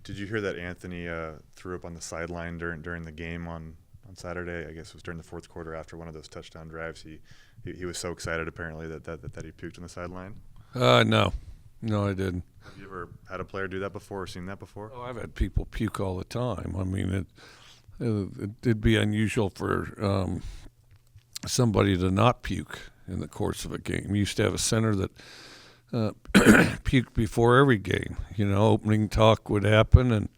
Did you hear that Anthony threw up on the sideline during the game on Saturday? I guess it was during the fourth quarter after one of those touchdown drives. He was so excited apparently that he puked on the sideline. No, I didn't. Have you ever had a player do that before or seen that before? Oh, I've had people puke all the time. I mean, it'd be unusual for somebody to not puke in the course of a game. We used to have a center that puked before every game. Opening talk would happen, and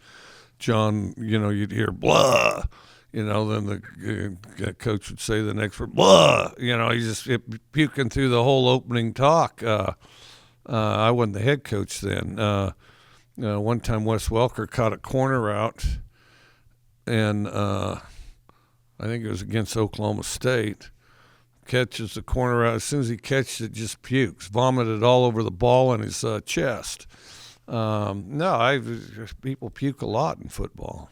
John, you'd hear blah. Then the coach would say the next word, blah. He's just puking through the whole opening talk. I wasn't the head coach then. One time Wes Welker caught a corner route, and I think it was against Oklahoma State. Catches the corner route. As soon as he catches it, just pukes. Vomited all over the ball and his chest. People puke a lot in football.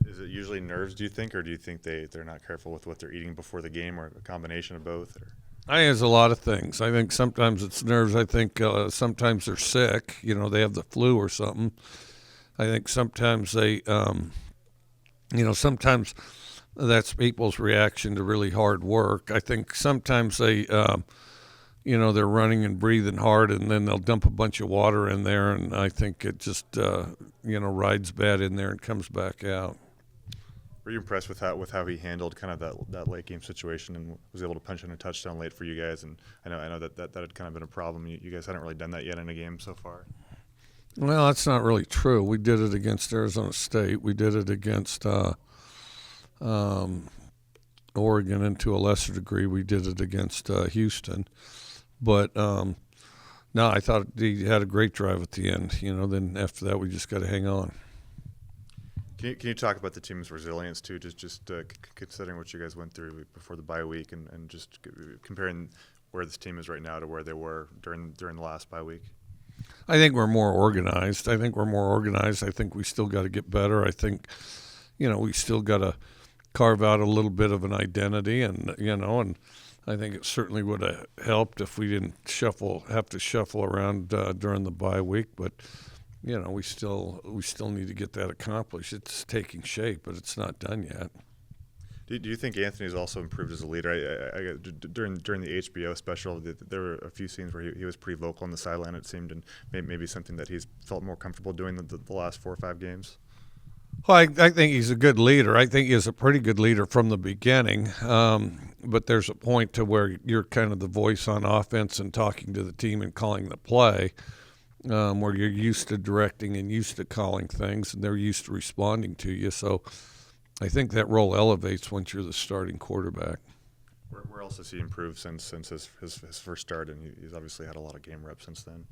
Is it usually nerves, do you think, or do you think they're not careful with what they're eating before the game, or a combination of both? Or? I think it's a lot of things. I think sometimes it's nerves. I think sometimes they're sick. They have the flu or something. I think sometimes they, sometimes that's people's reaction to really hard work. I think sometimes they, they're running and breathing hard, and then they'll dump a bunch of water in there, and I think it just, rides bad in there and comes back out. Were you impressed with how he handled kind of that late game situation and was able to punch in a touchdown late for you guys? And I know that had kind of been a problem. You guys hadn't really done that yet in a game so far. Well, that's not really true. We did it against Arizona State. We did it against Oregon, and to a lesser degree, we did it against Houston. But no, I thought he had a great drive at the end. Then after that, we just got to hang on. Can you talk about the team's resilience too? Just considering what you guys went through before the bye week, and just comparing where this team is right now to where they were during the last bye week. I think we're more organized. I think we still got to get better. I think, we still got to carve out a little bit of an identity, and and I think it certainly would have helped if we didn't have to shuffle around during the bye week. But we still need to get that accomplished. It's taking shape, but it's not done yet. Do you think Anthony's also improved as a leader? During the HBO special, there were a few scenes where he was pretty vocal on the sideline, it seemed, and maybe something that he's felt more comfortable doing the last 4 or 5 games. Well, I think he's a good leader. I think he's a pretty good leader from the beginning. But there's a point to where you're kind of the voice on offense and talking to the team and calling the play, where you're used to directing and used to calling things, and they're used to responding to you. So I think that role elevates once you're the starting quarterback. Where else has he improved since his first start, and he's obviously had a lot of game reps since then?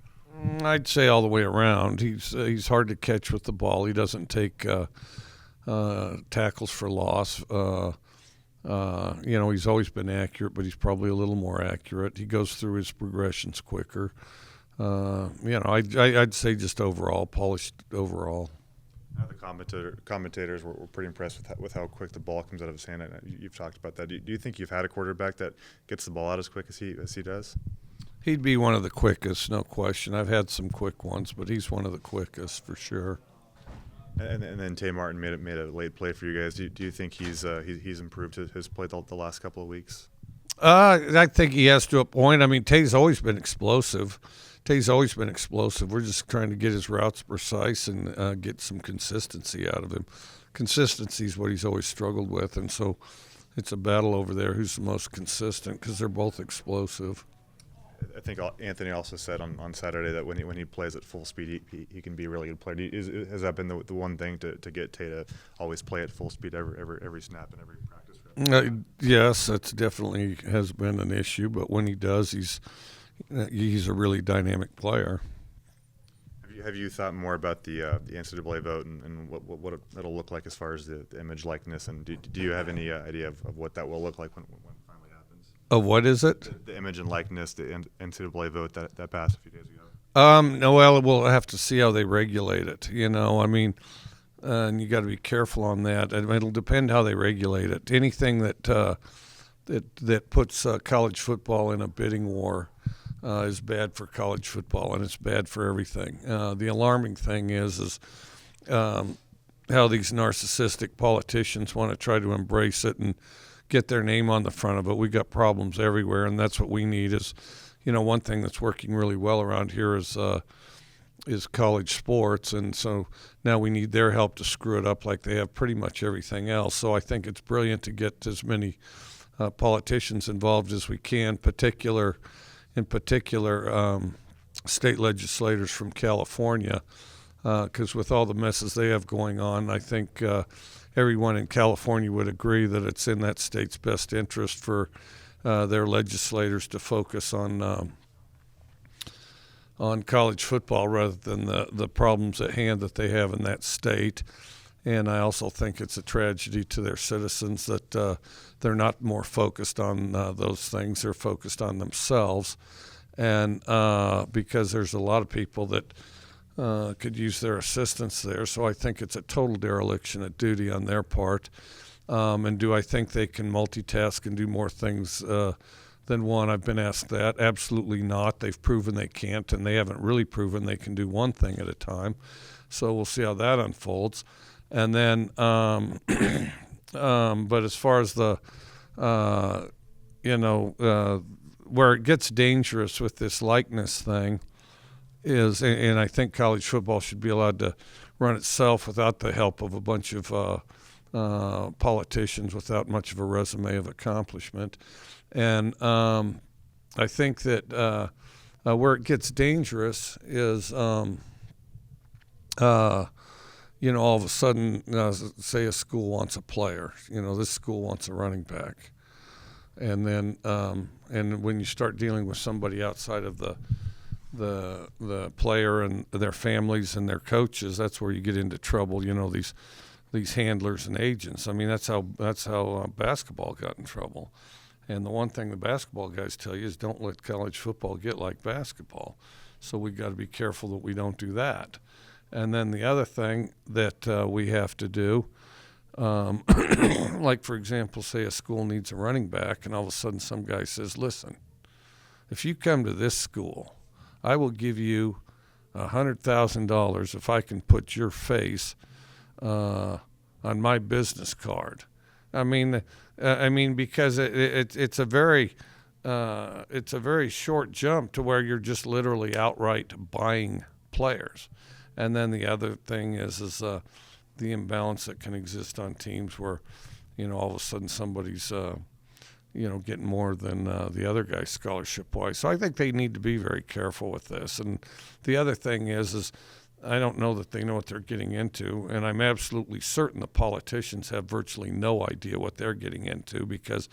I'd say all the way around. He's hard to catch with the ball. He doesn't take tackles for loss. He's always been accurate, but he's probably a little more accurate. He goes through his progressions quicker. I'd say just overall, polished overall. The commentators were pretty impressed with how quick the ball comes out of his hand. You've talked about that. Do you think you've had a quarterback that gets the ball out as quick as he does? He'd be one of the quickest, no question. I've had some quick ones, but he's one of the quickest for sure. And then Tay Martin made a late play for you guys. Do you think he's improved his play the last couple of weeks? I think he has to a point. I mean, Tay's always been explosive. We're just trying to get his routes precise and get some consistency out of him. Consistency is what he's always struggled with, and so it's a battle over there who's the most consistent because they're both explosive. I think Anthony also said on Saturday that when he plays at full speed, he can be a really good player. Has that been the one thing to get Tay to always play at full speed every snap and every practice rep? Yes, that's definitely has been an issue. But when he does, he's a really dynamic player. Have you thought more about the NCAA vote and what it'll look like as far as the image likeness? And do you have any idea of what that will look like when it finally happens? What is it? The image and likeness, the NCAA vote that passed a few days ago. No, well, we'll have to see how they regulate it. And you got to be careful on that. It'll depend how they regulate it. Anything that puts college football in a bidding war is bad for college football, and it's bad for everything. The alarming thing is how these narcissistic politicians want to try to embrace it and get their name on the front of it. We got problems everywhere, and that's what we need. Is one thing that's working really well around here is college sports, and so now we need their help to screw it up like they have pretty much everything else. So I think it's brilliant to get as many politicians involved as we can, in particular state legislators from California, because with all the messes they have going on, I think everyone in California would agree that it's in that state's best interest for their legislators to focus on college football rather than the problems at hand that they have in that state. And I also think it's a tragedy to their citizens that they're not more focused on those things. They're focused on themselves. And because there's a lot of people that could use their assistance there. So I think it's a total dereliction of duty on their part. And do I think they can multitask and do more things than one? I've been asked that. Absolutely not. They've proven they can't, and they haven't really proven they can do one thing at a time. So we'll see how that unfolds. And then, but as far as the, where it gets dangerous with this likeness thing is, and I think college football should be allowed to run itself without the help of a bunch of politicians without much of a resume of accomplishment. And I think that where it gets dangerous is, all of a sudden, say a school wants a player. This school wants a running back. And then and when you start dealing with somebody outside of the player and their families and their coaches, that's where you get into trouble. These handlers and agents. I mean, that's how basketball got in trouble. And the one thing the basketball guys tell you is don't let college football get like basketball. So we got to be careful that we don't do that. And then the other thing that we have to do, like for example, say a school needs a running back, and all of a sudden some guy says, "Listen, if you come to this school, I will give you $100,000 if I can put your face on my business card." I mean, because it's a very short jump to where you're just literally outright buying players. And then the other thing is the imbalance that can exist on teams where, all of a sudden somebody's getting more than the other guy scholarship-wise. So I think they need to be very careful with this. And the other thing is I don't know that they know what they're getting into, and I'm absolutely certain the politicians have virtually no idea what they're getting into because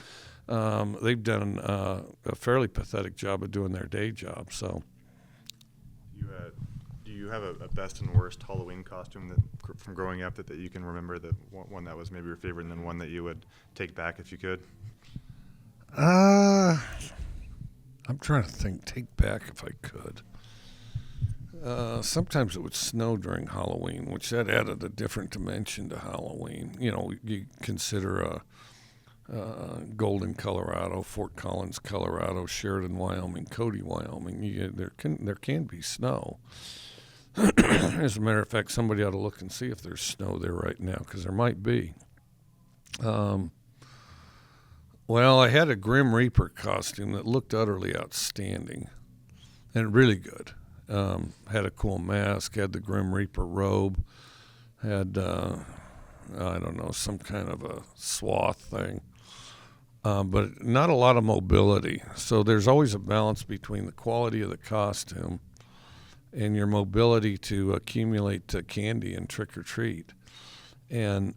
they've done a fairly pathetic job of doing their day job. So, do you have a best and worst Halloween costume from growing up that you can remember, that one that was maybe your favorite, and then one that you would take back if you could? I'm trying to think. Take back if I could. Sometimes it would snow during Halloween, which that added a different dimension to Halloween. You consider Golden, Colorado, Fort Collins, Colorado, Sheridan, Wyoming, Cody, Wyoming. There can be snow. As a matter of fact, somebody ought to look and see if there's snow there right now, because there might be. Well, I had a Grim Reaper costume that looked utterly outstanding and really good. Had a cool mask, had the Grim Reaper robe, had, some kind of a swath thing, but not a lot of mobility. So there's always a balance between the quality of the costume and your mobility to accumulate candy and trick or treat. And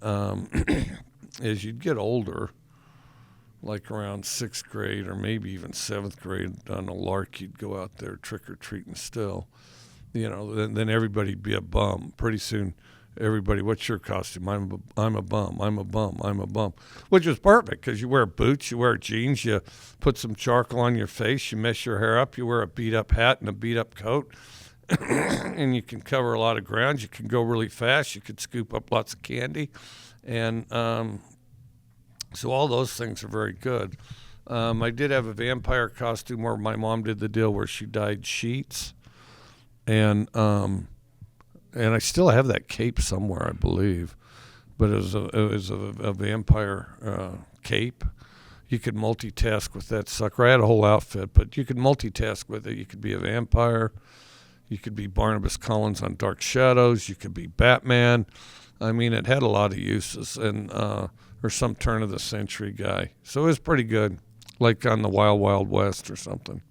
as you'd get older, like around 6th grade or maybe even 7th grade, on a lark, you'd go out there trick-or-treating still. Then everybody'd be a bum. Pretty soon, everybody, what's your costume? I'm a bum, I'm a bum, I'm a bum. Which is perfect, because you wear boots, you wear jeans, you put some charcoal on your face, you mess your hair up, you wear a beat-up hat and a beat-up coat, and you can cover a lot of ground. You can go really fast. You could scoop up lots of candy. And so all those things are very good. I did have a vampire costume where my mom did the deal where she dyed sheets. And and I still have that cape somewhere, I believe. But it was a vampire cape. You could multitask with that sucker. I had a whole outfit, but you could multitask with it. You could be a vampire. You could be Barnabas Collins on Dark Shadows. You could be Batman. I mean, it had a lot of uses, and or some turn of the century guy. So it was pretty good, like on the Wild Wild West or something.